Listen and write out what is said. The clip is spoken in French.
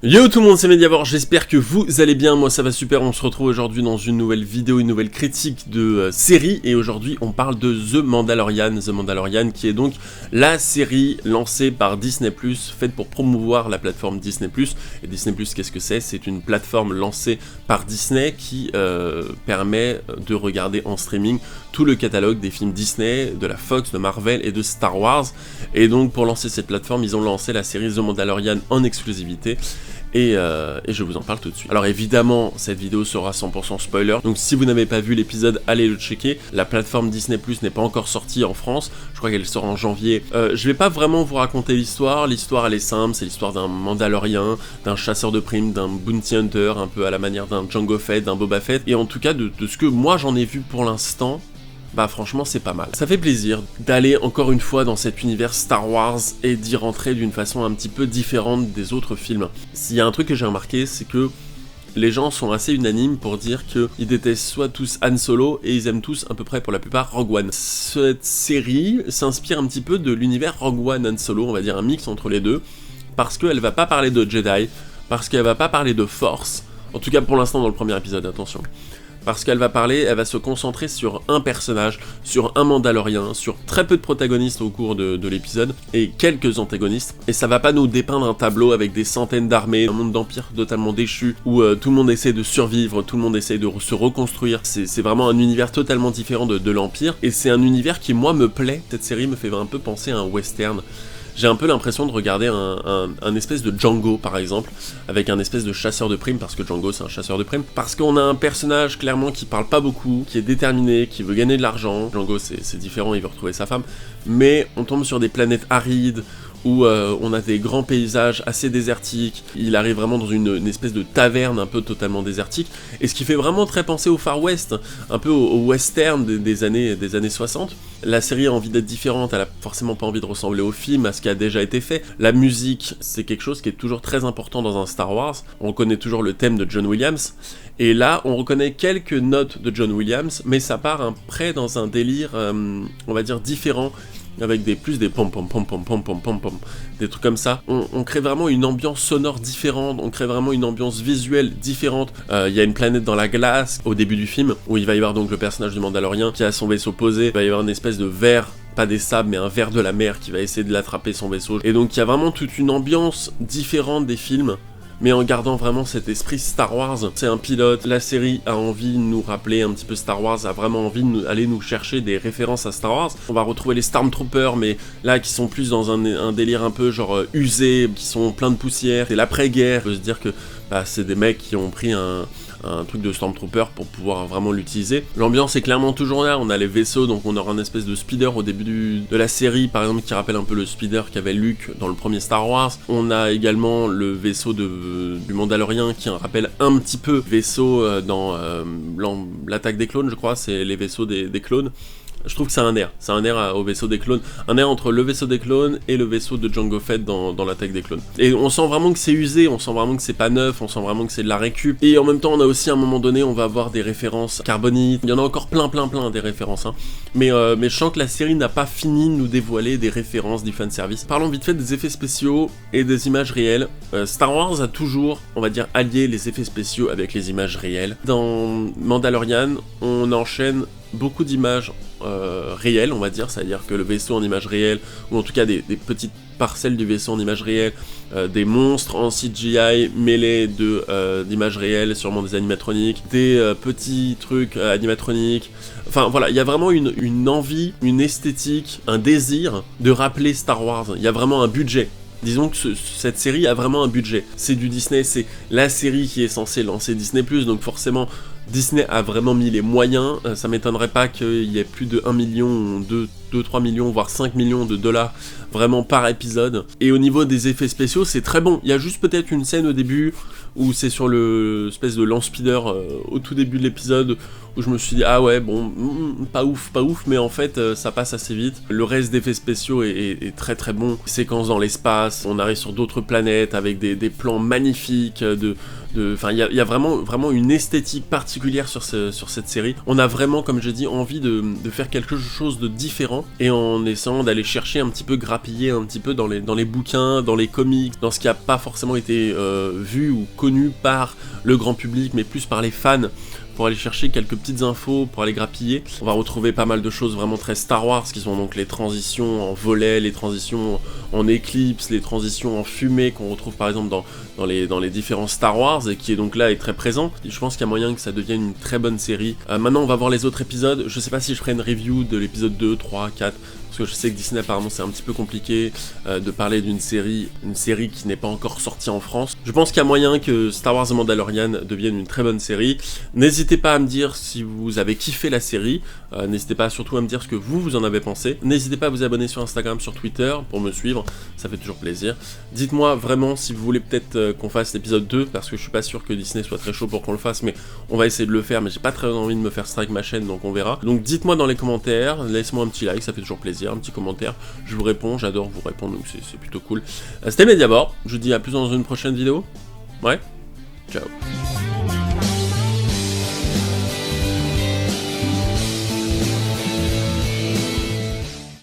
Yo tout le monde, c'est Mediavore, j'espère que vous allez bien, moi ça va super, on se retrouve aujourd'hui dans une nouvelle vidéo, une nouvelle critique de série, et aujourd'hui on parle de The Mandalorian qui est donc la série lancée par Disney+, faite pour promouvoir la plateforme Disney+, et Disney+, qu'est-ce que c'est? C'est une plateforme lancée par Disney qui permet de regarder en streaming tout le catalogue des films Disney, de la Fox, de Marvel et de Star Wars, et donc pour lancer cette plateforme, ils ont lancé la série The Mandalorian en exclusivité, et je vous en parle tout de suite. Alors évidemment, cette vidéo sera 100% spoiler, donc si vous n'avez pas vu l'épisode, allez le checker. La plateforme Disney+ n'est pas encore sortie en France, je crois qu'elle sort en janvier. Je vais pas vraiment vous raconter l'histoire elle est simple, c'est l'histoire d'un Mandalorien, d'un chasseur de primes, d'un bounty hunter, un peu à la manière d'un Jango Fett, d'un Boba Fett, et en tout cas de ce que moi j'en ai vu pour l'instant, bah franchement c'est pas mal. Ça fait plaisir d'aller encore une fois dans cet univers Star Wars et d'y rentrer d'une façon un petit peu différente des autres films. S'il y a un truc que j'ai remarqué, c'est que les gens sont assez unanimes pour dire qu'ils détestent soit tous Han Solo et ils aiment tous à peu près pour la plupart Rogue One. Cette série s'inspire un petit peu de l'univers Rogue One Han Solo, on va dire un mix entre les deux, parce qu'elle va pas parler de Jedi, parce qu'elle va pas parler de Force, en tout cas pour l'instant dans le premier épisode, attention. Parce qu'elle va se concentrer sur un personnage, sur un Mandalorien, sur très peu de protagonistes au cours de l'épisode, et quelques antagonistes, et ça va pas nous dépeindre un tableau avec des centaines d'armées, un monde d'empire totalement déchu, où tout le monde essaie de survivre, tout le monde essaie de se reconstruire. C'est vraiment un univers totalement différent de l'Empire, et c'est un univers qui moi me plaît. Cette série me fait un peu penser à un western. J'ai un peu l'impression de regarder un espèce de Django par exemple, avec un espèce de chasseur de primes, parce que Django c'est un chasseur de primes, parce qu'on a un personnage clairement qui parle pas beaucoup, qui est déterminé, qui veut gagner de l'argent. Django c'est différent, il veut retrouver sa femme, mais on tombe sur des planètes arides, où on a des grands paysages assez désertiques. Il arrive vraiment dans une espèce de taverne un peu totalement désertique, et ce qui fait vraiment très penser au Far West, un peu au western des années 60. La série a envie d'être différente, elle a forcément pas envie de ressembler au film, à ce qui a déjà été fait. La musique, c'est quelque chose qui est toujours très important dans un Star Wars. On reconnaît toujours le thème de John Williams, et là on reconnaît quelques notes de John Williams, mais ça part après dans un délire, on va dire différent, avec des pom pom pom pom pom pom pom pom, des trucs comme ça. On crée vraiment une ambiance sonore différente, on crée vraiment une ambiance visuelle différente. Il y a une planète dans la glace au début du film, où il va y avoir donc le personnage du Mandalorien qui a son vaisseau posé, il va y avoir une espèce de ver, pas des sables mais un ver de la mer qui va essayer de l'attraper son vaisseau, et donc il y a vraiment toute une ambiance différente des films, mais en gardant vraiment cet esprit Star Wars. C'est un pilote, la série a envie de nous rappeler un petit peu Star Wars, a vraiment envie d'aller nous chercher des références à Star Wars. On va retrouver les Stormtroopers, mais là qui sont plus dans un délire un peu genre usé, qui sont pleins de poussière. C'est l'après-guerre, on peut se dire que c'est des mecs qui ont pris un truc de Stormtrooper pour pouvoir vraiment l'utiliser. L'ambiance est clairement toujours là, on a les vaisseaux, donc on aura un espèce de speeder au début de la série, par exemple, qui rappelle un peu le speeder qu'avait Luke dans le premier Star Wars. On a également le vaisseau du Mandalorien qui en rappelle un petit peu vaisseau dans l'attaque des clones, je crois, c'est les vaisseaux des clones. Je trouve que c'est un air au vaisseau des clones, un air entre le vaisseau des clones et le vaisseau de Jango Fett dans l'attaque des clones. Et on sent vraiment que c'est usé, on sent vraiment que c'est pas neuf, on sent vraiment que c'est de la récup. Et en même temps, on a aussi à un moment donné, on va avoir des références carbonites. Il y en a encore plein des références, hein. Mais je sens que la série n'a pas fini de nous dévoiler des références, du fanservice. Parlons vite fait des effets spéciaux et des images réelles. Star Wars a toujours, on va dire, allié les effets spéciaux avec les images réelles. Dans Mandalorian, on enchaîne beaucoup d'images réelles, on va dire, c'est-à-dire que le vaisseau en images réelles, ou en tout cas des petites parcelles du vaisseau en images réelles, des monstres en CGI mêlés d'images réelles, sûrement des animatroniques, des petits trucs animatroniques. Enfin voilà, il y a vraiment une envie, une esthétique, un désir de rappeler Star Wars. Il y a vraiment un budget. Disons que cette série a vraiment un budget. C'est du Disney, c'est la série qui est censée lancer Disney+, donc forcément Disney a vraiment mis les moyens. Ça m'étonnerait pas qu'il y ait plus de 1 million, 2-3 millions, voire 5 millions de dollars vraiment par épisode. Et au niveau des effets spéciaux, c'est très bon. Il y a juste peut-être une scène au début où c'est sur le espèce de lance-speeder au tout début de l'épisode, où je me suis dit ah ouais bon, pas ouf, mais en fait ça passe assez vite. Le reste d'effets spéciaux est très très bon. Séquences dans l'espace, on arrive sur d'autres planètes avec des plans magnifiques, enfin il y a vraiment une esthétique particulière sur cette série. On a vraiment, comme je dis, envie de faire quelque chose de différent. intéressant, et en essayant d'aller chercher un petit peu, grappiller un petit peu dans les bouquins, dans les comics, dans ce qui n'a pas forcément été vu ou connu par le grand public, mais plus par les fans, pour aller chercher quelques petites infos, pour aller grappiller. On va retrouver pas mal de choses vraiment très Star Wars, qui sont donc les transitions en volet, les transitions en éclipse, les transitions en fumée, qu'on retrouve par exemple dans les différents Star Wars, et qui est donc là est très présent. Et je pense qu'il y a moyen que ça devienne une très bonne série. Maintenant on va voir les autres épisodes, je sais pas si je ferai une review de l'épisode 2, 3, 4, parce que je sais que Disney apparemment c'est un petit peu compliqué de parler d'une série, une série qui n'est pas encore sortie en France. Je pense qu'il y a moyen que Star Wars The Mandalorian devienne une très bonne série. N'hésitez pas à me dire si vous avez kiffé la série, n'hésitez pas surtout à me dire ce que vous en avez pensé. N'hésitez pas à vous abonner sur Instagram, sur Twitter pour me suivre, ça fait toujours plaisir. Dites-moi vraiment si vous voulez peut-être qu'on fasse l'épisode 2, parce que je suis pas sûr que Disney soit très chaud pour qu'on le fasse, mais on va essayer de le faire, mais j'ai pas très envie de me faire strike ma chaîne, donc on verra. Donc dites-moi dans les commentaires, laissez-moi un petit like, ça fait toujours plaisir, un petit commentaire, je vous réponds, j'adore vous répondre, donc c'est plutôt cool. C'était Mediabord, je vous dis à plus dans une prochaine vidéo. Ouais, ciao.